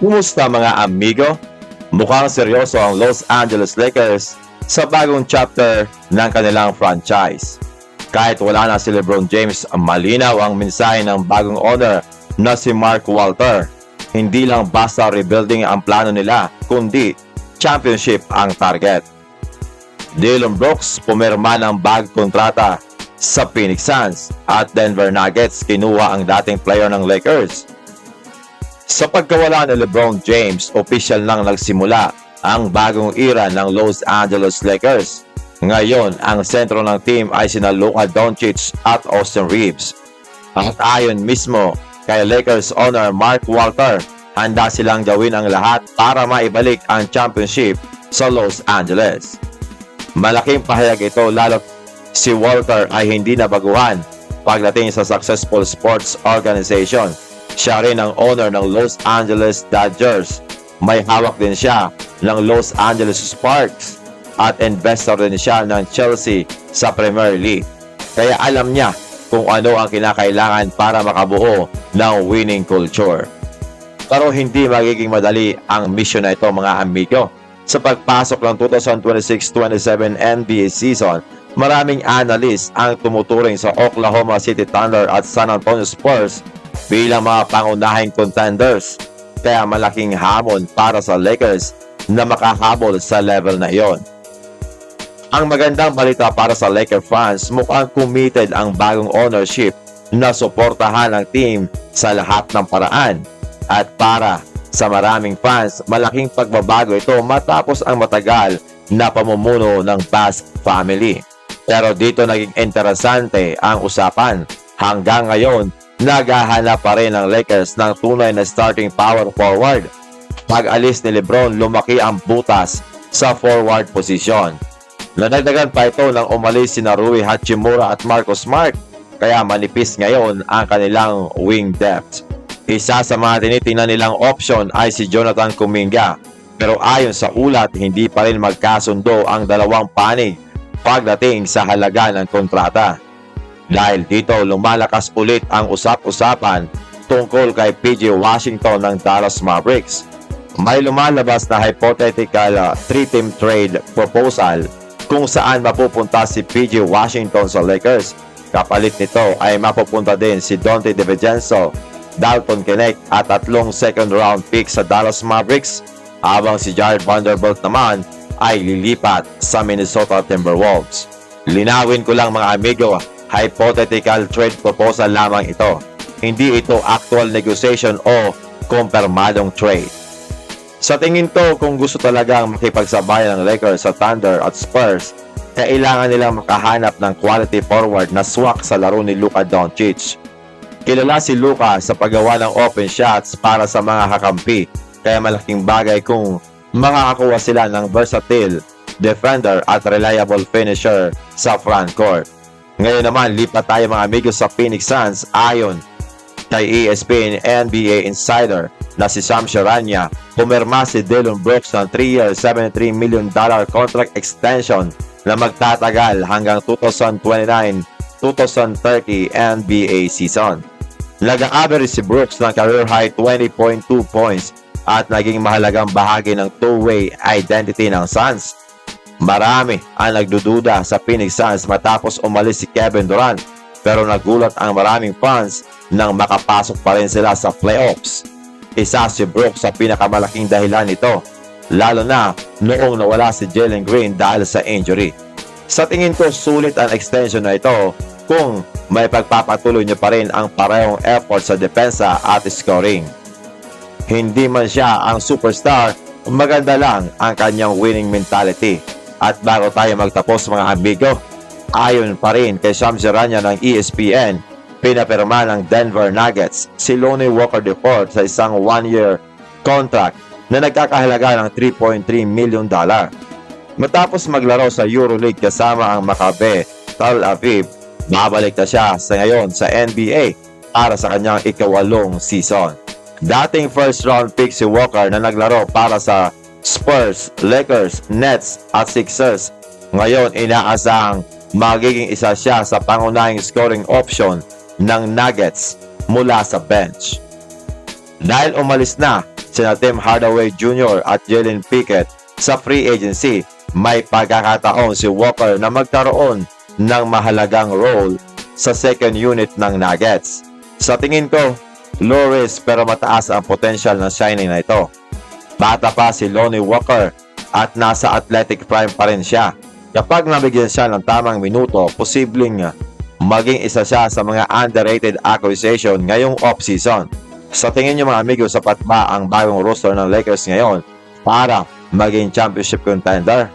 Kumusta mga amigo? Mukhang seryoso ang Los Angeles Lakers sa bagong chapter ng kanilang franchise. Kahit wala na si LeBron James, malinaw ang mensahe ng bagong owner na si Mark Walter. Hindi lang basta rebuilding ang plano nila, kundi championship ang target. Dillon Brooks pumirma ng bagong kontrata sa Phoenix Suns at Denver Nuggets kinuha ang dating player ng Lakers. Sa pagkawala ni LeBron James, opisyal nang nagsimula ang bagong era ng Los Angeles Lakers. Ngayon, ang sentro ng team ay sina Luka Doncic at Austin Reeves. At ayon mismo kay Lakers owner Mark Walter, handa silang gawin ang lahat para maibalik ang championship sa Los Angeles. Malaking pahayag ito lalo si Walter ay hindi nabaguhan pagdating sa successful sports organization. Siya rin ang owner ng Los Angeles Dodgers. May hawak din siya ng Los Angeles Sparks at investor din siya ng Chelsea sa Premier League. Kaya alam niya kung ano ang kinakailangan para makabuo ng winning culture. Pero hindi magiging madali ang mission na ito mga amigo. Sa pagpasok ng 2026-27 NBA season, maraming analyst ang tumuturing sa Oklahoma City Thunder at San Antonio Spurs bilang mga pangunahing contenders. Kaya malaking hamon para sa Lakers na makahabol sa level na iyon. Ang magandang balita para sa Laker fans, mukhang committed ang bagong ownership na suportahan ang team sa lahat ng paraan. At para sa maraming fans, malaking pagbabago ito matapos ang matagal na pamumuno ng Bass family. Pero dito naging interesante ang usapan. Hanggang ngayon, naghahanap pa rin ang Lakers ng tunay na starting power forward. Pag-alis ni LeBron, lumaki ang butas sa forward position. Nadagdagan pa ito nang umalis sina Rui Hachimura at Marcus Smart, kaya manipis ngayon ang kanilang wing depth. Isa sa mga tinitingnan nilang option ay si Jonathan Kuminga, pero ayon sa ulat, hindi pa rin magkasundo ang dalawang panig pagdating sa halaga ng kontrata. Dahil dito, lumalakas ulit ang usap-usapan tungkol kay PJ Washington ng Dallas Mavericks. May lumalabas na hypothetical 3-team trade proposal kung saan mapupunta si PJ Washington sa Lakers. Kapalit nito ay mapupunta din si Donte DiVincenzo, Dalton Knecht at 3 second-round pick sa Dallas Mavericks, habang si Jared Vanderbilt naman ay lilipat sa Minnesota Timberwolves. Linawin ko lang mga amigo, hypothetical trade proposal lamang ito. Hindi ito actual negotiation o kumpirmadong trade. Sa tingin ko, kung gusto talagang makipagsabayan ng Lakers sa Thunder at Spurs, kailangan nilang makahanap ng quality forward na swak sa laro ni Luka Doncic. Kilala si Luka sa paggawa ng open shots para sa mga kakampi, kaya malaking bagay kung makakakuha sila ng versatile defender at reliable finisher sa frontcourt. Ngayon naman, lipat tayo mga amigos sa Phoenix Suns. Ayon kay ESPN NBA Insider na si Sam Charania, pumirma si Dillon Brooks ng 3-year, $73 million contract extension na magtatagal hanggang 2029-2030 NBA season. Nag-average si Brooks ng career high 20.2 points at naging mahalagang bahagi ng two-way identity ng Suns. Marami ang nagdududa sa Phoenix Suns matapos umalis si Kevin Durant, pero nagulat ang maraming fans nang makapasok pa rin sila sa playoffs. Isa si Brooks sa pinakamalaking dahilan nito, lalo na noong nawala si Jalen Green dahil sa injury. Sa tingin ko, sulit ang extension na ito kung may pagpapatuloy niya pa rin ang parehong effort sa depensa at scoring. Hindi man siya ang superstar, maganda lang ang kanyang winning mentality. At bago tayo magtapos mga amigo, ayon pa rin kay Sam Charania ng ESPN, pinapirma ng Denver Nuggets si Lonnie Walker IV sa isang 1-year contract na nagkakahalaga ng $3.3 million. Matapos maglaro sa EuroLeague kasama ang Maccabi Tel Aviv, babalik na siya sa ngayon sa NBA para sa kanyang ika-8 season. Dating first-round pick si Walker na naglaro para sa Spurs, Lakers, Nets at Sixers. Ngayon, inaasahang magiging isa siya sa pangunahing scoring option ng Nuggets mula sa bench. Dahil umalis na sina Tim Hardaway Jr. at Jalen Pickett sa free agency, may pagkakataon si Walker na magkaroon ng mahalagang role sa second unit ng Nuggets. Sa tingin ko, low risk pero mataas ang potential ng signing na ito. Bata pa si Lonnie Walker at nasa athletic prime pa rin siya. Kapag nabigyan siya ng tamang minuto, posibleng maging isa siya sa mga underrated acquisition ngayong off-season. Sa tingin niyo mga amigo, sapat ba ang bagong roster ng Lakers ngayon para maging championship contender?